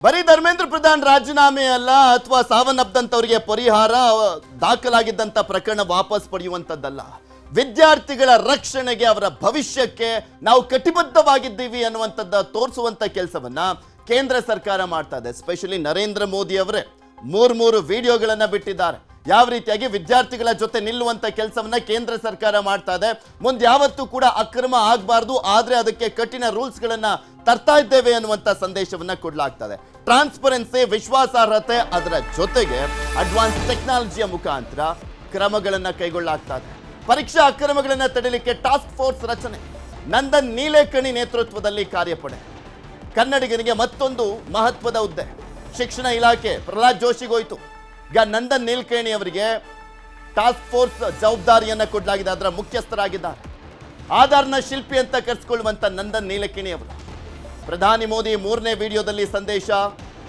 ಬರೀ ಧರ್ಮೇಂದ್ರ ಪ್ರಧಾನ್ ರಾಜೀನಾಮೆ ಅಲ್ಲ ಅಥವಾ ಸಾವನ್ನಪ್ಪದಂತವರಿಗೆ ಪರಿಹಾರ ದಾಖಲಾಗಿದ್ದಂತ ಪ್ರಕರಣ ವಾಪಸ್ ಪಡೆಯುವಂತದ್ದಲ್ಲ. ವಿದ್ಯಾರ್ಥಿಗಳ ರಕ್ಷಣೆಗೆ ಅವರ ಭವಿಷ್ಯಕ್ಕೆ ನಾವು ಕಟಿಬದ್ಧವಾಗಿದ್ದೀವಿ ಅನ್ನುವಂಥದ್ದು ತೋರಿಸುವಂತ ಕೆಲಸವನ್ನ ಕೇಂದ್ರ ಸರ್ಕಾರ ಮಾಡ್ತಾ ಇದೆ. ಸ್ಪೆಷಲಿ ನರೇಂದ್ರ ಮೋದಿ ಅವರೇ ಮೂರು ವಿಡಿಯೋಗಳನ್ನ ಬಿಟ್ಟಿದ್ದಾರೆ. ಯಾವ ರೀತಿಯಾಗಿ ವಿದ್ಯಾರ್ಥಿಗಳ ಜೊತೆ ನಿಲ್ಲುವಂತ ಕೆಲಸವನ್ನ ಕೇಂದ್ರ ಸರ್ಕಾರ ಮಾಡ್ತಾ ಇದೆ. ಮುಂದೆ ಯಾವತ್ತೂ ಕೂಡ ಅಕ್ರಮ ಆಗಬಾರ್ದು, ಆದ್ರೆ ಅದಕ್ಕೆ ಕಠಿಣ ರೂಲ್ಸ್ ಗಳನ್ನ ತರ್ತಾ ಇದ್ದೇವೆ ಅನ್ನುವಂತ ಸಂದೇಶವನ್ನ ಕೊಡಲಾಗ್ತದೆ. ಟ್ರಾನ್ಸ್ಪರೆನ್ಸಿ, ವಿಶ್ವಾಸಾರ್ಹತೆ, ಅದರ ಜೊತೆಗೆ ಅಡ್ವಾನ್ಸ್ ಟೆಕ್ನಾಲಜಿಯ ಮುಖಾಂತರ ಕ್ರಮಗಳನ್ನ ಕೈಗೊಳ್ಳಲಾಗ್ತದೆ. ಪರೀಕ್ಷಾ ಅಕ್ರಮಗಳನ್ನ ತಡೆಯಲಿಕ್ಕೆ ಟಾಸ್ಕ್ ಫೋರ್ಸ್ ರಚನೆ, ನಂದನ್ ನೀಲೇಕಣಿ ನೇತೃತ್ವದಲ್ಲಿ ಕಾರ್ಯಪಡೆ. ಕನ್ನಡಿಗನಿಗೆ ಮತ್ತೊಂದು ಮಹತ್ವದ ಹುದ್ದೆ ಶಿಕ್ಷಣ ಇಲಾಖೆ ಪ್ರಹ್ಲಾದ್ ಜೋಶಿಗೋಯ್ತು. ಈಗ ನಂದನ್ ನೀಲಕೇಣಿ ಅವರಿಗೆ ಟಾಸ್ಕ್ ಫೋರ್ಸ್ ಜವಾಬ್ದಾರಿಯನ್ನ ಕೊಡಲಾಗಿದೆ. ಅದರ ಮುಖ್ಯಸ್ಥರಾಗಿದ್ದಾರೆ. ಆಧಾರ್ನ ಶಿಲ್ಪಿ ಅಂತ ಕರೆಸಿಕೊಳ್ಳುವಂತ ನಂದನ್ ನೀಲಕೇಣಿ ಅವರು ಪ್ರಧಾನಿ ಮೋದಿ ಮೂರನೇ ವಿಡಿಯೋದಲ್ಲಿ ಸಂದೇಶ,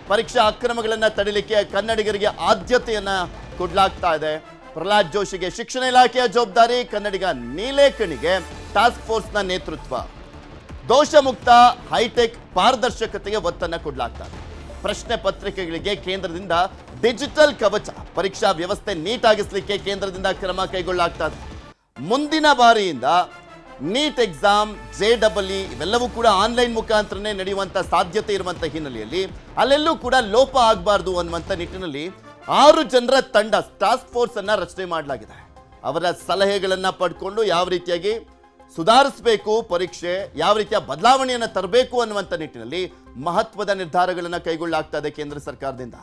ಪರೀಕ್ಷಾ ಅಕ್ರಮಗಳನ್ನ ತಡೆಯಲಿಕ್ಕೆ ಕನ್ನಡಿಗರಿಗೆ ಆದ್ಯತೆಯನ್ನ ಕೊಡಲಾಗ್ತಾ ಇದೆ. ಪ್ರಹ್ಲಾದ್ ಜೋಶಿಗೆ ಶಿಕ್ಷಣ ಇಲಾಖೆಯ ಜವಾಬ್ದಾರಿ, ಕನ್ನಡಿಗ ನೀಲೇಕಣಿಗೆ ಟಾಸ್ಕ್ ಫೋರ್ಸ್ನ ನೇತೃತ್ವ. ದೋಷ ಮುಕ್ತ, ಹೈಟೆಕ್, ಪಾರದರ್ಶಕತೆಗೆ ಒತ್ತನ್ನು ಕೊಡಲಾಗ್ತದೆ. ಪ್ರಶ್ನೆ ಪತ್ರಿಕೆಗಳಿಗೆ ಕೇಂದ್ರದಿಂದ ಡಿಜಿಟಲ್ ಕವಚ, ಪರೀಕ್ಷಾ ವ್ಯವಸ್ಥೆ ನೀಟಾಗಿಸಲಿಕ್ಕೆ ಕೇಂದ್ರದಿಂದ ಕ್ರಮ ಕೈಗೊಳ್ಳಲಾಗ್ತದೆ. ಮುಂದಿನ ಬಾರಿಯಿಂದ ನೀಟ್ ಎಕ್ಸಾಮ್, JEE ಇವೆಲ್ಲವೂ ಕೂಡ ಆನ್ಲೈನ್ ಮುಖಾಂತರನೇ ನಡೆಯುವಂತ ಸಾಧ್ಯತೆ ಇರುವಂತ ಹಿನ್ನೆಲೆಯಲ್ಲಿ ಅಲ್ಲೆಲ್ಲೂ ಕೂಡ ಲೋಪ ಆಗಬಾರ್ದು ಅನ್ನುವಂಥ ನಿಟ್ಟಿನಲ್ಲಿ 6 ಜನರ ತಂಡ ಟಾಸ್ಕ್ ಫೋರ್ಸ್ ಅನ್ನ ರಚನೆ ಮಾಡಲಾಗಿದೆ. ಅವರ ಸಲಹೆಗಳನ್ನ ಪಡ್ಕೊಂಡು ಯಾವ ರೀತಿಯಾಗಿ ಸುಧಾರಿಸಬೇಕು, ಪರೀಕ್ಷೆ ಯಾವ ರೀತಿಯ ಬದಲಾವಣೆಯನ್ನು ತರಬೇಕು ಅನ್ನುವಂಥ ನಿಟ್ಟಿನಲ್ಲಿ ಮಹತ್ವದ ನಿರ್ಧಾರಗಳನ್ನು ಕೈಗೊಳ್ಳಲಾಗ್ತಾ ಇದೆ ಕೇಂದ್ರ ಸರ್ಕಾರದಿಂದ.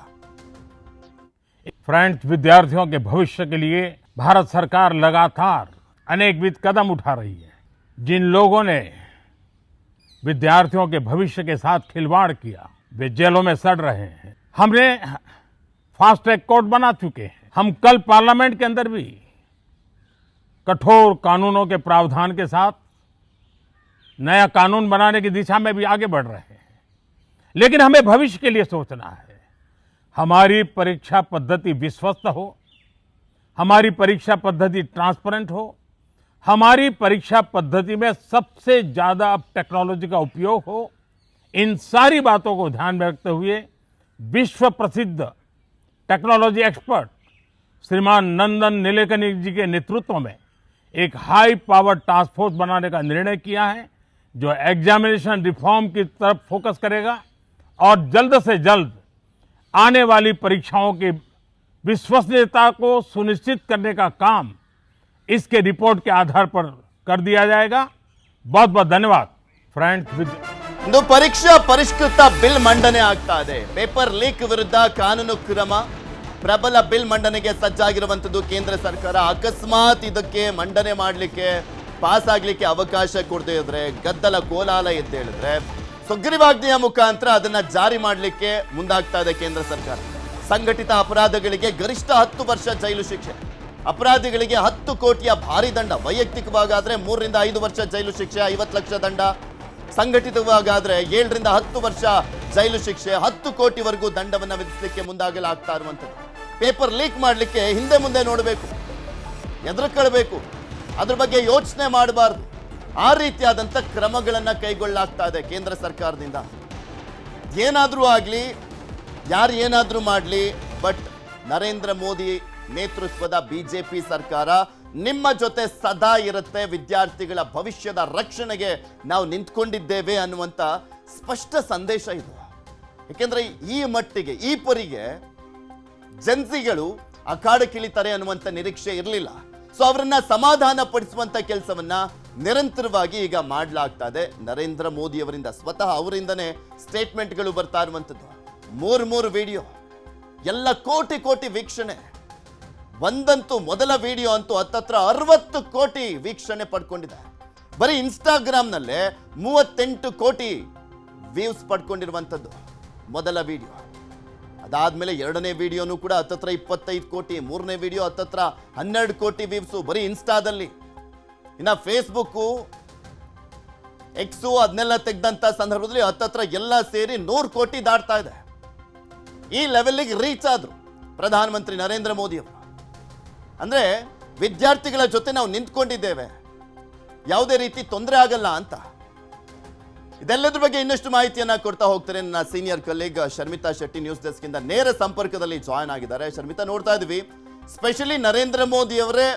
फ्रेंड्स, विद्यार्थियों के भविष्य के लिए भारत सरकार लगातार अनेकविध कदम उठा रही है. जिन लोगों ने विद्यार्थियों के भविष्य के साथ खिलवाड़ किया वे जेलों में सड़ रहे हैं. हमने फास्ट ट्रैक कोर्ट बना चुके हैं. हम कल पार्लियामेंट के अंदर भी कठोर कानूनों के प्रावधान के साथ नया कानून बनाने की दिशा में भी आगे बढ़ रहे हैं. लेकिन हमें भविष्य के लिए सोचना है. हमारी परीक्षा पद्धति विश्वस्त हो, हमारी परीक्षा पद्धति ट्रांसपेरेंट हो, हमारी परीक्षा पद्धति में सबसे ज्यादा अब टेक्नोलॉजी का उपयोग हो. इन सारी बातों को ध्यान में रखते हुए विश्व प्रसिद्ध टेक्नोलॉजी एक्सपर्ट श्रीमान नंदन नीलेकनी जी के नेतृत्व में एक हाई पावर टास्क फोर्स बनाने का निर्णय किया है, जो एग्जामिनेशन रिफॉर्म की तरफ फोकस करेगा और जल्द से जल्द आने वाली परीक्षाओं की विश्वसनीयता को सुनिश्चित करने का काम इसके रिपोर्ट के आधार पर कर दिया जाएगा. बहुत बहुत धन्यवाद. फ्रेंड्स, ಇಂದು ಪರೀಕ್ಷಾ ಪರಿಷ್ಕೃತ ಬಿಲ್ ಮಂಡನೆ ಆಗ್ತಾ ಇದೆ. ಪೇಪರ್ ಲೀಕ್ ವಿರುದ್ಧ ಕಾನೂನು ಕ್ರಮ, ಪ್ರಬಲ ಬಿಲ್ ಮಂಡನೆಗೆ ಸಜ್ಜಾಗಿರುವಂತದ್ದು ಕೇಂದ್ರ ಸರ್ಕಾರ. ಅಕಸ್ಮಾತ್ ಇದಕ್ಕೆ ಮಂಡನೆ ಮಾಡಲಿಕ್ಕೆ, ಪಾಸ್ ಆಗ್ಲಿಕ್ಕೆ ಅವಕಾಶ ಕೊಡದೇ ಇದ್ರೆ, ಗದ್ದಲ ಕೋಲಾಹಲ ಎದ್ದೇಳಿದ್ರೆ ಸುಗ್ರೀವಾಜ್ಞೆಯ ಮುಖಾಂತರ ಅದನ್ನ ಜಾರಿ ಮಾಡಲಿಕ್ಕೆ ಮುಂದಾಗ್ತಾ ಇದೆ ಕೇಂದ್ರ ಸರ್ಕಾರ. ಸಂಘಟಿತ ಅಪರಾಧಗಳಿಗೆ ಗರಿಷ್ಠ 10 ವರ್ಷ ಜೈಲು ಶಿಕ್ಷೆ, ಅಪರಾಧಿಗಳಿಗೆ 10 ಕೋಟಿಯ ಭಾರಿ ದಂಡ, ವೈಯಕ್ತಿಕವಾಗಾದ್ರೆ 3 ರಿಂದ 5 ವರ್ಷ ಜೈಲು ಶಿಕ್ಷೆ, 50 ಲಕ್ಷ ದಂಡ, ಸಂಘಟಿತವಾಗಾದ್ರೆ 7 ರಿಂದ 10 ವರ್ಷ ಜೈಲು ಶಿಕ್ಷೆ, 10 ಕೋಟಿವರೆಗೂ ದಂಡವನ್ನು ವಿಧಿಸಲಿಕ್ಕೆ ಮುಂದಾಗಲಾಗ್ತಾ ಇರುವಂಥದ್ದು. ಪೇಪರ್ ಲೀಕ್ ಮಾಡಲಿಕ್ಕೆ ಹಿಂದೆ ಮುಂದೆ ನೋಡಬೇಕು, ಎದುರುಕೊಳ್ಬೇಕು, ಅದ್ರ ಬಗ್ಗೆ ಯೋಚನೆ ಮಾಡಬಾರ್ದು. ಆ ರೀತಿಯಾದಂಥ ಕ್ರಮಗಳನ್ನು ಕೈಗೊಳ್ಳಲಾಗ್ತಾ ಇದೆ ಕೇಂದ್ರ ಸರ್ಕಾರದಿಂದ. ಏನಾದರೂ ಆಗಲಿ, ಯಾರು ಏನಾದರೂ ಮಾಡಲಿ, ಬಟ್ ನರೇಂದ್ರ ಮೋದಿ ನೇತೃತ್ವದ BJP ಸರ್ಕಾರ ನಿಮ್ಮ ಜೊತೆ ಸದಾ ಇರುತ್ತೆ. ವಿದ್ಯಾರ್ಥಿಗಳ ಭವಿಷ್ಯದ ರಕ್ಷಣೆಗೆ ನಾವು ನಿಂತ್ಕೊಂಡಿದ್ದೇವೆ ಅನ್ನುವಂಥ ಸ್ಪಷ್ಟ ಸಂದೇಶ ಇದು. ಯಾಕೆಂದರೆ ಈ ಮಟ್ಟಿಗೆ, ಈ ಪರಿಗೆ ಜನ್ಸಿಗಳು ಅಖಾಡಕ್ಕಿಳಿತಾರೆ ಅನ್ನುವಂಥ ನಿರೀಕ್ಷೆ ಇರಲಿಲ್ಲ. ಸೊ ಅವರನ್ನ ಸಮಾಧಾನ ಪಡಿಸುವಂಥ ಕೆಲಸವನ್ನ ನಿರಂತರವಾಗಿ ಈಗ ಮಾಡಲಾಗ್ತಾ ಇದೆ ನರೇಂದ್ರ ಮೋದಿ ಅವರಿಂದ. ಸ್ವತಃ ಅವರಿಂದನೇ ಸ್ಟೇಟ್ಮೆಂಟ್ಗಳು ಬರ್ತಾ ಇರುವಂಥದ್ದು. ಮೂರು ವಿಡಿಯೋ, ಎಲ್ಲ ಕೋಟಿ ವೀಕ್ಷಣೆ. ಒಂದಂತೂ ಮೊದಲ ವಿಡಿಯೋ ಅಂತೂ ಹತ್ತತ್ರ 60 ಕೋಟಿ ವೀಕ್ಷಣೆ ಪಡ್ಕೊಂಡಿದೆ. ಬರೀ ಇನ್ಸ್ಟಾಗ್ರಾಮ್ನಲ್ಲೇ 38 ಕೋಟಿ ವ್ಯೂಸ್ ಪಡ್ಕೊಂಡಿರುವಂಥದ್ದು ಮೊದಲ ವಿಡಿಯೋ. ಅದಾದ್ಮೇಲೆ ಎರಡನೇ ವಿಡಿಯೋನು ಕೂಡ ಹತ್ತತ್ರ 25 ಕೋಟಿ, ಮೂರನೇ ವಿಡಿಯೋ ಹತ್ತತ್ರ 12 ಕೋಟಿ ವ್ಯೂಸು ಬರೀ ಇನ್ಸ್ಟಾದಲ್ಲಿ. ಇನ್ನು ಫೇಸ್ಬುಕ್ಕು, ಎಕ್ಸು ಅದನ್ನೆಲ್ಲ ತೆಗೆದಂಥ ಸಂದರ್ಭದಲ್ಲಿ ಹತ್ತತ್ರ ಎಲ್ಲ ಸೇರಿ 100 ಕೋಟಿ ದಾಟ್ತಾ ಇದೆ. ಈ ಲೆವೆಲ್ಗೆ ರೀಚ್ ಆದ್ರು ಪ್ರಧಾನಮಂತ್ರಿ ನರೇಂದ್ರ ಮೋದಿ ಅವರು. ಅಂದ್ರೆ ವಿದ್ಯಾರ್ಥಿಗಳ ಜೊತೆ ನಾವು ನಿಂತ್ಕೊಂಡಿದ್ದೇವೆ, ಯಾವುದೇ ರೀತಿ ತೊಂದರೆ ಆಗಲ್ಲ ಅಂತ. ಇದೆಲ್ಲದ್ರ ಬಗ್ಗೆ ಇನ್ನಷ್ಟು ಮಾಹಿತಿಯನ್ನ ಕೊಡ್ತಾ ಹೋಗ್ತಾರೆ ನನ್ನ senior colleague Sharmita Shetty, news desk ಇಂದ ನೇರ ಸಂಪರ್ಕದಲ್ಲಿ ಜಾಯ್ನ್ ಆಗಿದ್ದಾರೆ. ಶರ್ಮಿತಾ, ನೋಡ್ತಾ ಇದ್ವಿ ಸ್ಪೆಷಲಿ ನರೇಂದ್ರ ಮೋದಿ ಅವರೇ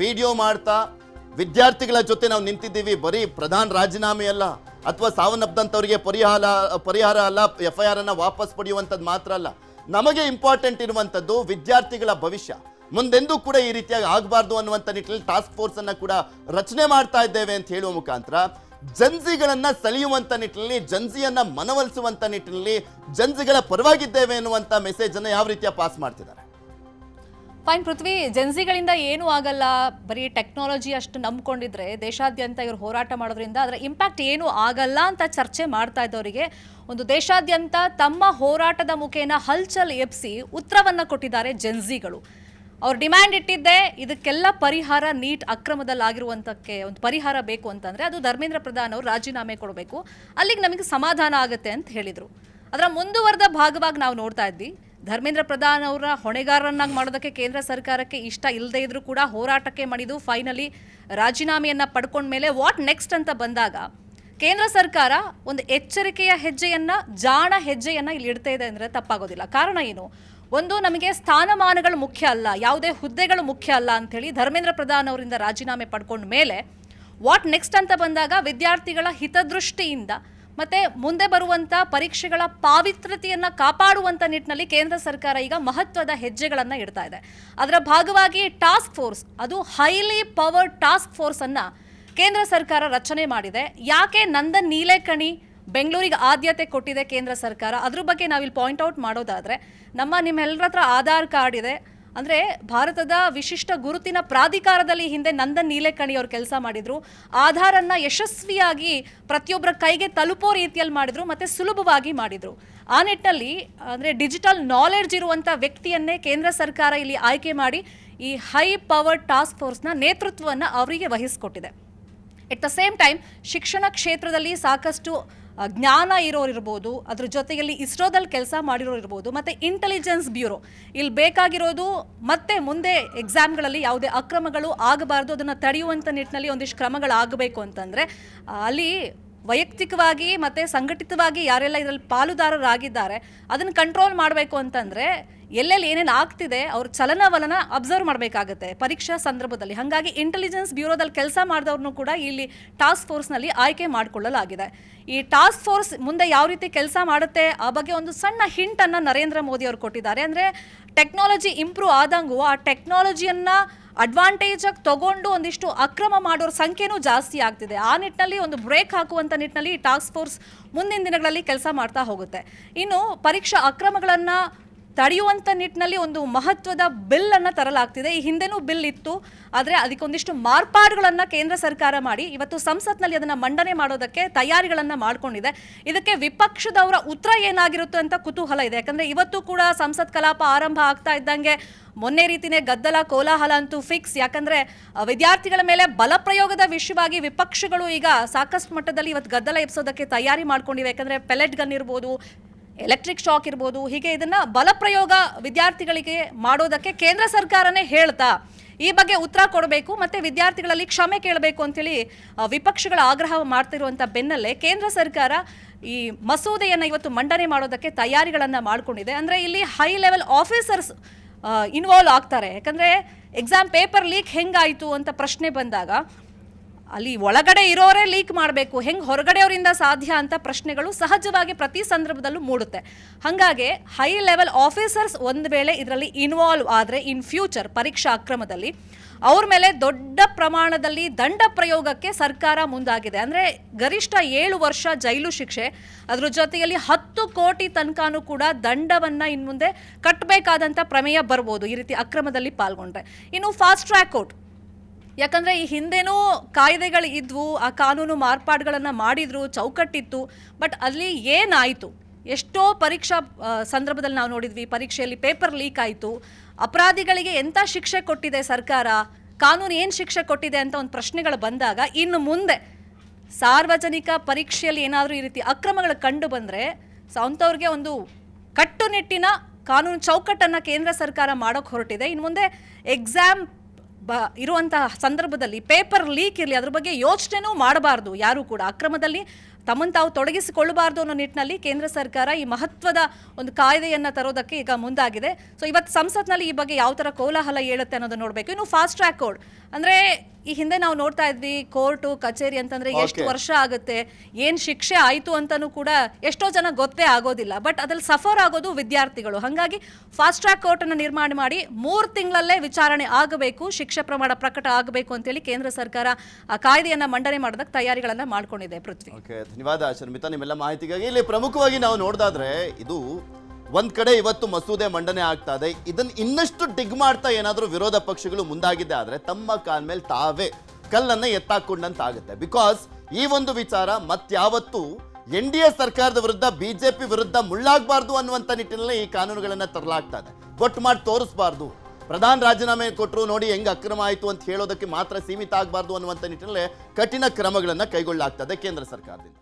ವಿಡಿಯೋ ಮಾಡ್ತಾ ವಿದ್ಯಾರ್ಥಿಗಳ ಜೊತೆ ನಾವು ನಿಂತಿದ್ದೀವಿ, ಬರೀ ಪ್ರಧಾನ ರಾಜೀನಾಮೆ ಅಲ್ಲ ಅಥವಾ ಸಾವನ್ನಪ್ಪದಂತವರಿಗೆ ಪರಿಹಾರ ಅಲ್ಲ, FIR ಅನ್ನ ವಾಪಸ್ ಪಡೆಯುವಂಥದ್ದು ಮಾತ್ರ ಅಲ್ಲ, ನಮಗೆ ಇಂಪಾರ್ಟೆಂಟ್ ಇರುವಂಥದ್ದು ವಿದ್ಯಾರ್ಥಿಗಳ ಭವಿಷ್ಯ. ಮುಂದೆಂದೂ ಕೂಡ ಈ ರೀತಿಯಾಗಿ ಆಗಬಾರ್ದು ಅನ್ನುವಂಥ ನಿಟ್ಟಿನಲ್ಲಿ ಟಾಸ್ಕ್ ಫೋರ್ಸ್ ಅನ್ನ ಕೂಡ ರಚನೆ ಮಾಡ್ತಾ ಇದ್ದೇವೆ ಅಂತ ಹೇಳುವ ಮುಖಾಂತರ ಜನ್ಸಿಗಳನ್ನ ಸೆಳೆಯುವಂತ ನಿಟ್ಟಿನಲ್ಲಿ, ಜನ್ಸಿಯನ್ನ ಮನವೊಲಿಸುವಂತ ನಿಟ್ಟಿನಲ್ಲಿ, ಜನ್ಸಿಗಳ ಪರವಾಗಿದ್ದೇವೆ ಎನ್ನುವಂತ ಮೆಸೇಜ್ ಅನ್ನ ಯಾವ ರೀತಿಯ ಪಾಸ್ ಮಾಡ್ತಿದ್ದಾರೆ? ಫೈನ್ ಪೃಥ್ವಿ, ಜೆನ್ಸಿಗಳಿಂದ ಏನೂ ಆಗಲ್ಲ, ಬರೀ ಟೆಕ್ನಾಲಜಿ ಅಷ್ಟು ನಂಬ್ಕೊಂಡಿದ್ರೆ ದೇಶಾದ್ಯಂತ ಇವರು ಹೋರಾಟ ಮಾಡೋದ್ರಿಂದ ಅದರ ಇಂಪ್ಯಾಕ್ಟ್ ಏನೂ ಆಗಲ್ಲ ಅಂತ ಚರ್ಚೆ ಮಾಡ್ತಾ ಇದ್ದವರಿಗೆ ಒಂದು ದೇಶಾದ್ಯಂತ ತಮ್ಮ ಹೋರಾಟದ ಮುಖೇನ ಹಲ್ಚಲ್ ಎಬ್ಸಿ ಉತ್ತರವನ್ನು ಕೊಟ್ಟಿದ್ದಾರೆ ಜೆನ್ಸಿಗಳು. ಅವ್ರು ಡಿಮ್ಯಾಂಡ್ ಇಟ್ಟಿದ್ದೆ ಇದಕ್ಕೆಲ್ಲ ಪರಿಹಾರ, ನೀಟ್ ಅಕ್ರಮದಲ್ಲಾಗಿರುವಂಥಕ್ಕೆ ಒಂದು ಪರಿಹಾರ ಬೇಕು ಅಂತಂದರೆ ಅದು ಧರ್ಮೇಂದ್ರ ಪ್ರಧಾನ್ ಅವರು ರಾಜೀನಾಮೆ ಕೊಡಬೇಕು, ಅಲ್ಲಿಗೆ ನಮಗೆ ಸಮಾಧಾನ ಆಗುತ್ತೆ ಅಂತ ಹೇಳಿದರು. ಅದರ ಮುಂದುವರೆದ ಭಾಗವಾಗಿ ನಾವು ನೋಡ್ತಾ ಇದ್ವಿ, ಧರ್ಮೇಂದ್ರ ಪ್ರಧಾನ್ ಅವರ ಹೊಣೆಗಾರರನ್ನಾಗಿ ಮಾಡೋದಕ್ಕೆ ಕೇಂದ್ರ ಸರ್ಕಾರಕ್ಕೆ ಇಷ್ಟ ಇಲ್ಲದೆ ಇದ್ರೂ ಕೂಡ ಹೋರಾಟಕ್ಕೆ ಮಣಿದು ಫೈನಲಿ ರಾಜೀನಾಮೆಯನ್ನು ಪಡ್ಕೊಂಡ್ಮೇಲೆ ವಾಟ್ ನೆಕ್ಸ್ಟ್ ಅಂತ ಬಂದಾಗ ಕೇಂದ್ರ ಸರ್ಕಾರ ಒಂದು ಎಚ್ಚರಿಕೆಯ ಹೆಜ್ಜೆಯನ್ನು, ಜಾಣ ಹೆಜ್ಜೆಯನ್ನು ಇಲ್ಲಿ ಇಡ್ತಾ ಇದೆ ಅಂದರೆ ತಪ್ಪಾಗೋದಿಲ್ಲ. ಕಾರಣ ಏನು? ಒಂದು, ನಮಗೆ ಸ್ಥಾನಮಾನಗಳು ಮುಖ್ಯ ಅಲ್ಲ, ಯಾವುದೇ ಹುದ್ದೆಗಳು ಮುಖ್ಯ ಅಲ್ಲ ಅಂಥೇಳಿ ಧರ್ಮೇಂದ್ರ ಪ್ರಧಾನ್ ಅವರಿಂದ ರಾಜೀನಾಮೆ ಪಡ್ಕೊಂಡ ಮೇಲೆ ವಾಟ್ ನೆಕ್ಸ್ಟ್ ಅಂತ ಬಂದಾಗ ವಿದ್ಯಾರ್ಥಿಗಳ ಹಿತದೃಷ್ಟಿಯಿಂದ ಮತ್ತು ಮುಂದೆ ಬರುವಂಥ ಪರೀಕ್ಷೆಗಳ ಪಾವಿತ್ರ್ಯತೆಯನ್ನು ಕಾಪಾಡುವಂಥ ನಿಟ್ಟಿನಲ್ಲಿ ಕೇಂದ್ರ ಸರ್ಕಾರ ಈಗ ಮಹತ್ವದ ಹೆಜ್ಜೆಗಳನ್ನು ಇಡ್ತಾ ಇದೆ. ಅದರ ಭಾಗವಾಗಿ ಟಾಸ್ಕ್ ಫೋರ್ಸ್, ಅದು ಹೈಲಿ ಪವರ್ಡ್ ಟಾಸ್ಕ್ ಫೋರ್ಸನ್ನು ಕೇಂದ್ರ ಸರ್ಕಾರ ರಚನೆ ಮಾಡಿದೆ. ಯಾಕೆ ನಂದನ್ ನೀಲೇಕಣಿ ಬೆಂಗಳೂರಿಗೆ ಆದ್ಯತೆ ಕೊಟ್ಟಿದೆ ಕೇಂದ್ರ ಸರ್ಕಾರ? ಅದ್ರ ಬಗ್ಗೆ ನಾವಿಲ್ಲಿ ಪಾಯಿಂಟ್ ಔಟ್ ಮಾಡೋದಾದರೆ, ನಿಮ್ಮೆಲ್ಲರ ಹತ್ರ ಆಧಾರ್ ಕಾರ್ಡ್ ಇದೆ ಅಂದರೆ ಭಾರತದ ವಿಶಿಷ್ಟ ಗುರುತಿನ ಪ್ರಾಧಿಕಾರದಲ್ಲಿ ಹಿಂದೆ ನಂದನ್ ನೀಲೇಕಣಿ ಅವರು ಕೆಲಸ ಮಾಡಿದರು. ಆಧಾರನ್ನು ಯಶಸ್ವಿಯಾಗಿ ಪ್ರತಿಯೊಬ್ಬರ ಕೈಗೆ ತಲುಪೋ ರೀತಿಯಲ್ಲಿ ಮಾಡಿದರು ಮತ್ತು ಸುಲಭವಾಗಿ ಮಾಡಿದರು. ಆ ನಿಟ್ಟಿನಲ್ಲಿ ಅಂದರೆ ಡಿಜಿಟಲ್ ನಾಲೆಡ್ಜ್ ಇರುವಂಥ ವ್ಯಕ್ತಿಯನ್ನೇ ಕೇಂದ್ರ ಸರ್ಕಾರ ಇಲ್ಲಿ ಆಯ್ಕೆ ಮಾಡಿ ಈ ಹೈ ಪವರ್ಡ್ ಟಾಸ್ಕ್ ಫೋರ್ಸ್ನ ನೇತೃತ್ವವನ್ನು ಅವರಿಗೆ ವಹಿಸಿಕೊಟ್ಟಿದೆ. ಎಟ್ ದ ಸೇಮ್ ಟೈಮ್ ಶಿಕ್ಷಣ ಕ್ಷೇತ್ರದಲ್ಲಿ ಸಾಕಷ್ಟು ಜ್ಞಾನ ಇರೋರಿರ್ಬೋದು, ಅದ್ರ ಜೊತೆಯಲ್ಲಿ ಇಸ್ರೋದಲ್ಲಿ ಕೆಲಸ ಮಾಡಿರೋರು ಇರ್ಬೋದು, ಮತ್ತು ಇಂಟೆಲಿಜೆನ್ಸ್ ಬ್ಯೂರೋ ಇಲ್ಲಿ ಬೇಕಾಗಿರೋದು ಮತ್ತೆ ಮುಂದೆ ಎಕ್ಸಾಮ್ಗಳಲ್ಲಿ ಯಾವುದೇ ಅಕ್ರಮಗಳು ಆಗಬಾರ್ದು, ಅದನ್ನು ತಡೆಯುವಂಥ ನಿಟ್ಟಿನಲ್ಲಿ ಒಂದಿಷ್ಟು ಕ್ರಮಗಳಾಗಬೇಕು ಅಂತಂದರೆ ಅಲ್ಲಿ ವೈಯಕ್ತಿಕವಾಗಿ ಮತ್ತು ಸಂಘಟಿತವಾಗಿ ಯಾರೆಲ್ಲ ಇದರಲ್ಲಿ ಪಾಲುದಾರರಾಗಿದ್ದಾರೆ ಅದನ್ನು ಕಂಟ್ರೋಲ್ ಮಾಡಬೇಕು ಅಂತಂದರೆ ಎಲ್ಲೆಲ್ಲಿ ಏನೇನು ಆಗ್ತಿದೆ ಅವ್ರ ಚಲನವಲನ ಅಬ್ಸರ್ವ್ ಮಾಡಬೇಕಾಗತ್ತೆ ಪರೀಕ್ಷಾ ಸಂದರ್ಭದಲ್ಲಿ. ಹಾಗಾಗಿ ಇಂಟೆಲಿಜೆನ್ಸ್ ಬ್ಯೂರೋದಲ್ಲಿ ಕೆಲಸ ಮಾಡಿದವ್ರನ್ನೂ ಕೂಡ ಇಲ್ಲಿ ಟಾಸ್ಕ್ ಫೋರ್ಸ್ನಲ್ಲಿ ಆಯ್ಕೆ ಮಾಡಿಕೊಳ್ಳಲಾಗಿದೆ. ಈ ಟಾಸ್ಕ್ ಫೋರ್ಸ್ ಮುಂದೆ ಯಾವ ರೀತಿ ಕೆಲಸ ಮಾಡುತ್ತೆ ಆ ಬಗ್ಗೆ ಒಂದು ಸಣ್ಣ ಹಿಂಟನ್ನು ನರೇಂದ್ರ ಮೋದಿ ಅವರು ಕೊಟ್ಟಿದ್ದಾರೆ. ಅಂದರೆ ಟೆಕ್ನಾಲಜಿ ಇಂಪ್ರೂವ್ ಆದಂಗೂ ಆ ಟೆಕ್ನಾಲಜಿಯನ್ನು ಅಡ್ವಾಂಟೇಜಾಗಿ ತಗೊಂಡು ಒಂದಿಷ್ಟು ಅಕ್ರಮ ಮಾಡೋರ ಸಂಖ್ಯೆನೂ ಜಾಸ್ತಿ ಆಗ್ತಿದೆ. ಆ ನಿಟ್ಟಿನಲ್ಲಿ ಒಂದು ಬ್ರೇಕ್ ಹಾಕುವಂಥ ನಿಟ್ಟಿನಲ್ಲಿ ಟಾಸ್ಕ್ ಫೋರ್ಸ್ ಮುಂದಿನ ದಿನಗಳಲ್ಲಿ ಕೆಲಸ ಮಾಡ್ತಾ ಹೋಗುತ್ತೆ. ಇನ್ನು ಪರೀಕ್ಷಾ ಅಕ್ರಮಗಳನ್ನು ತಡೆಯುವಂಥ ನಿಟ್ಟಿನಲ್ಲಿ ಒಂದು ಮಹತ್ವದ ಬಿಲ್ಲನ್ನು ತರಲಾಗ್ತಿದೆ. ಈ ಹಿಂದೆನೂ ಬಿಲ್ ಇತ್ತು, ಆದರೆ ಅದಕ್ಕೊಂದಿಷ್ಟು ಮಾರ್ಪಾಡುಗಳನ್ನು ಕೇಂದ್ರ ಸರ್ಕಾರ ಮಾಡಿ ಇವತ್ತು ಸಂಸತ್ನಲ್ಲಿ ಅದನ್ನು ಮಂಡನೆ ಮಾಡೋದಕ್ಕೆ ತಯಾರಿಗಳನ್ನು ಮಾಡಿಕೊಂಡಿದೆ. ಇದಕ್ಕೆ ವಿಪಕ್ಷದವರ ಉತ್ತರ ಏನಾಗಿರುತ್ತೆ ಅಂತ ಕುತೂಹಲ ಇದೆ. ಯಾಕಂದರೆ ಇವತ್ತು ಕೂಡ ಸಂಸತ್ ಕಲಾಪ ಆರಂಭ ಆಗ್ತಾ ಇದ್ದಂಗೆ ಮೊನ್ನೆ ರೀತಿಯೇ ಗದ್ದಲ ಕೋಲಾಹಲ ಅಂತೂ ಫಿಕ್ಸ್. ಯಾಕಂದರೆ ವಿದ್ಯಾರ್ಥಿಗಳ ಮೇಲೆ ಬಲಪ್ರಯೋಗದ ವಿಷಯವಾಗಿ ವಿಪಕ್ಷಗಳು ಈಗ ಸಾಕಷ್ಟು ಮಟ್ಟದಲ್ಲಿ ಇವತ್ತು ಗದ್ದಲ ಎಬ್ಸೋದಕ್ಕೆ ತಯಾರಿ ಮಾಡ್ಕೊಂಡಿವೆ. ಯಾಕಂದರೆ ಪೆಲೆಟ್ ಗನ್ ಇರ್ಬೋದು, ಎಲೆಕ್ಟ್ರಿಕ್ ಶಾಕ್ ಇರ್ಬೋದು, ಹೀಗೆ ಇದನ್ನು ಬಲಪ್ರಯೋಗ ವಿದ್ಯಾರ್ಥಿಗಳಿಗೆ ಮಾಡೋದಕ್ಕೆ ಕೇಂದ್ರ ಸರ್ಕಾರನೇ ಹೇಳ್ತಾ ಈ ಬಗ್ಗೆ ಉತ್ತರ ಕೊಡಬೇಕು ಮತ್ತು ವಿದ್ಯಾರ್ಥಿಗಳಲ್ಲಿ ಕ್ಷಮೆ ಕೇಳಬೇಕು ಅಂತೇಳಿ ವಿಪಕ್ಷಗಳ ಆಗ್ರಹ ಮಾಡ್ತಿರುವಂಥ ಬೆನ್ನಲ್ಲೇ ಕೇಂದ್ರ ಸರ್ಕಾರ ಈ ಮಸೂದೆಯನ್ನು ಇವತ್ತು ಮಂಡನೆ ಮಾಡೋದಕ್ಕೆ ತಯಾರಿಗಳನ್ನು ಮಾಡಿಕೊಂಡಿದೆ. ಅಂದರೆ ಇಲ್ಲಿ ಹೈ ಲೆವೆಲ್ ಆಫೀಸರ್ಸ್ ಇನ್ವಾಲ್ವ್ ಆಗ್ತಾರೆ. ಯಾಕಂದರೆ ಎಕ್ಸಾಮ್ ಪೇಪರ್ ಲೀಕ್ ಹೆಂಗಾಯಿತು ಅಂತ ಪ್ರಶ್ನೆ ಬಂದಾಗ ಅಲ್ಲಿ ಒಳಗಡೆ ಇರೋರೇ ಲೀಕ್ ಮಾಡಬೇಕು, ಹೆಂಗೆ ಹೊರಗಡೆಯವರಿಂದ ಸಾಧ್ಯ ಅಂತ ಪ್ರಶ್ನೆಗಳು ಸಹಜವಾಗಿ ಪ್ರತಿ ಸಂದರ್ಭದಲ್ಲೂ ಮೂಡುತ್ತೆ. ಹಾಗಾಗಿ ಹೈ ಲೆವೆಲ್ ಆಫೀಸರ್ಸ್ ಒಂದು ವೇಳೆ ಇದರಲ್ಲಿ ಇನ್ವಾಲ್ವ್ ಆದರೆ ಇನ್ ಫ್ಯೂಚರ್ ಪರೀಕ್ಷಾ ಅಕ್ರಮದಲ್ಲಿ ಅವ್ರ ಮೇಲೆ ದೊಡ್ಡ ಪ್ರಮಾಣದಲ್ಲಿ ದಂಡ ಪ್ರಯೋಗಕ್ಕೆ ಸರ್ಕಾರ ಮುಂದಾಗಿದೆ. ಅಂದರೆ ಗರಿಷ್ಠ 7 ವರ್ಷ ಜೈಲು ಶಿಕ್ಷೆ, ಅದ್ರ ಜೊತೆಯಲ್ಲಿ 10 ಕೋಟಿ ತನಕನೂ ಕೂಡ ದಂಡವನ್ನು ಇನ್ನು ಮುಂದೆ ಕಟ್ಟಬೇಕಾದಂಥ ಪ್ರಮೇಯ ಬರ್ಬೋದು ಈ ರೀತಿ ಅಕ್ರಮದಲ್ಲಿ ಪಾಲ್ಗೊಂಡ್ರೆ. ಇನ್ನು ಫಾಸ್ಟ್ ಟ್ರ್ಯಾಕ್ ಕೋರ್ಟ್, ಯಾಕಂದರೆ ಈ ಹಿಂದೆನೂ ಕಾಯ್ದೆಗಳು ಇದ್ವು, ಆ ಕಾನೂನು ಮಾರ್ಪಾಡುಗಳನ್ನು ಮಾಡಿದ್ರು, ಚೌಕಟ್ಟಿತ್ತು. ಬಟ್ ಅಲ್ಲಿ ಏನಾಯಿತು? ಎಷ್ಟೋ ಪರೀಕ್ಷಾ ಸಂದರ್ಭದಲ್ಲಿ ನಾವು ನೋಡಿದ್ವಿ, ಪರೀಕ್ಷೆಯಲ್ಲಿ ಪೇಪರ್ ಲೀಕ್ ಆಯಿತು. ಅಪರಾಧಿಗಳಿಗೆ ಎಂಥ ಶಿಕ್ಷೆ ಕೊಟ್ಟಿದೆ ಸರ್ಕಾರ, ಕಾನೂನು ಏನು ಶಿಕ್ಷೆ ಕೊಟ್ಟಿದೆ ಅಂತ ಒಂದು ಪ್ರಶ್ನೆಗಳು ಬಂದಾಗ ಇನ್ನು ಮುಂದೆ ಸಾರ್ವಜನಿಕ ಪರೀಕ್ಷೆಯಲ್ಲಿ ಏನಾದರೂ ಈ ರೀತಿ ಅಕ್ರಮಗಳು ಕಂಡು ಬಂದರೆ ಅಂಥವ್ರಿಗೆ ಒಂದು ಕಟ್ಟುನಿಟ್ಟಿನ ಕಾನೂನು ಚೌಕಟ್ಟನ್ನು ಕೇಂದ್ರ ಸರ್ಕಾರ ಮಾಡೋಕ್ಕೆ ಹೊರಟಿದೆ. ಇನ್ನು ಮುಂದೆ ಎಕ್ಸಾಮ್ ಇರುವಂತಹ ಸಂದರ್ಭದಲ್ಲಿ ಪೇಪರ್ ಲೀಕ್ ಇರಲಿ, ಅದ್ರ ಬಗ್ಗೆ ಯೋಚನೆನೂ ಮಾಡಬಾರ್ದು ಯಾರು ಕೂಡ. ಅಕ್ರಮದಲ್ಲಿ ತಮ್ಮನ್ನು ತಾವು ತೊಡಗಿಸಿಕೊಳ್ಳಬಾರ್ದು ಅನ್ನೋ ನಿಟ್ಟಿನಲ್ಲಿ ಕೇಂದ್ರ ಸರ್ಕಾರ ಈ ಮಹತ್ವದ ಒಂದು ಕಾಯ್ದೆಯನ್ನು ತರೋದಕ್ಕೆ ಈಗ ಮುಂದಾಗಿದೆ. ಸೊ ಇವತ್ತು ಸಂಸತ್ನಲ್ಲಿ ಈ ಬಗ್ಗೆ ಯಾವ ಥರ ಕೋಲಾಹಲ ಹೇಳುತ್ತೆ ಅನ್ನೋದನ್ನ ನೋಡಬೇಕು. ಇನ್ನು ಫಾಸ್ಟ್ ಟ್ರ್ಯಾಕ್ ಕೋಡ್ ಅಂದರೆ ಈ ಹಿಂದೆ ನಾವು ನೋಡ್ತಾ ಇದ್ವಿ ಕೋರ್ಟು ಕಚೇರಿ ಅಂತಂದ್ರೆ ಎಷ್ಟು ವರ್ಷ ಆಗುತ್ತೆ, ಏನು ಶಿಕ್ಷೆ ಆಯಿತು ಅಂತಲೂ ಕೂಡ ಎಷ್ಟೋ ಜನ ಗೊತ್ತೇ ಆಗೋದಿಲ್ಲ. ಬಟ್ ಅದ್ರಲ್ಲಿ ಸಫರ್ ಆಗೋದು ವಿದ್ಯಾರ್ಥಿಗಳು. ಹಾಗಾಗಿ ಫಾಸ್ಟ್ ಟ್ರ್ಯಾಕ್ ಕೋರ್ಟನ್ನು ನಿರ್ಮಾಣ ಮಾಡಿ 3 ತಿಂಗಳಲ್ಲೇ ವಿಚಾರಣೆ ಆಗಬೇಕು, ಶಿಕ್ಷೆ ಪ್ರಮಾಣ ಪ್ರಕಟ ಆಗಬೇಕು ಅಂತೇಳಿ ಕೇಂದ್ರ ಸರ್ಕಾರ ಆ ಕಾಯ್ದೆಯನ್ನು ಮಂಡನೆ ಮಾಡೋದಕ್ಕೆ ತಯಾರಿಗಳನ್ನು ಮಾಡ್ಕೊಂಡಿದೆ. ಪೃಥ್ವಿ, ಓಕೆ, ಧನ್ಯವಾದ ಶರ್ಮಿತಾ ನಿಮ್ಮೆಲ್ಲ ಮಾಹಿತಿಗಾಗಿ. ಇಲ್ಲಿ ಪ್ರಮುಖವಾಗಿ ನಾವು ನೋಡ್ದಾದ್ರೆ ಇದು ಒಂದ್ ಕಡೆ ಇವತ್ತು ಮಸೂದೆ ಮಂಡನೆ ಆಗ್ತಾ ಇದೆ. ಇದನ್ನ ಇನ್ನಷ್ಟು ಡಿಗ್ ಮಾಡ್ತಾ ಏನಾದರೂ ವಿರೋಧ ಪಕ್ಷಗಳು ಮುಂದಾಗಿದೆ ಆದ್ರೆ ತಮ್ಮ ಕಾಲ್ ಮೇಲೆ ತಾವೇ ಕಲ್ಲನ್ನ ಎತ್ತಾಕೊಂಡಂತಾಗುತ್ತೆ. ಬಿಕಾಸ್ ಈ ಒಂದು ವಿಚಾರ ಮತ್ಯಾವತ್ತು NDA ಸರ್ಕಾರದ ವಿರುದ್ಧ ಬಿಜೆಪಿ ವಿರುದ್ಧ ಮುಳ್ಳಾಗಬಾರ್ದು ಅನ್ನುವಂಥ ನಿಟ್ಟಿನಲ್ಲಿ ಈ ಕಾನೂನುಗಳನ್ನ ತರಲಾಗ್ತಾ ಇದೆ. ಕೊಟ್ಟು ಮಾಡಿ ತೋರಿಸಬಾರ್ದು, ಪ್ರಧಾನ ರಾಜೀನಾಮೆ ಕೊಟ್ಟರು ನೋಡಿ ಹೆಂಗ್ ಅಕ್ರಮ ಆಯಿತು ಅಂತ ಹೇಳೋದಕ್ಕೆ ಮಾತ್ರ ಸೀಮಿತ ಆಗಬಾರ್ದು ಅನ್ನುವಂಥ ನಿಟ್ಟಿನಲ್ಲಿ ಕಠಿಣ ಕ್ರಮಗಳನ್ನು ಕೈಗೊಳ್ಳಲಾಗ್ತದೆ ಕೇಂದ್ರ ಸರ್ಕಾರದಿಂದ.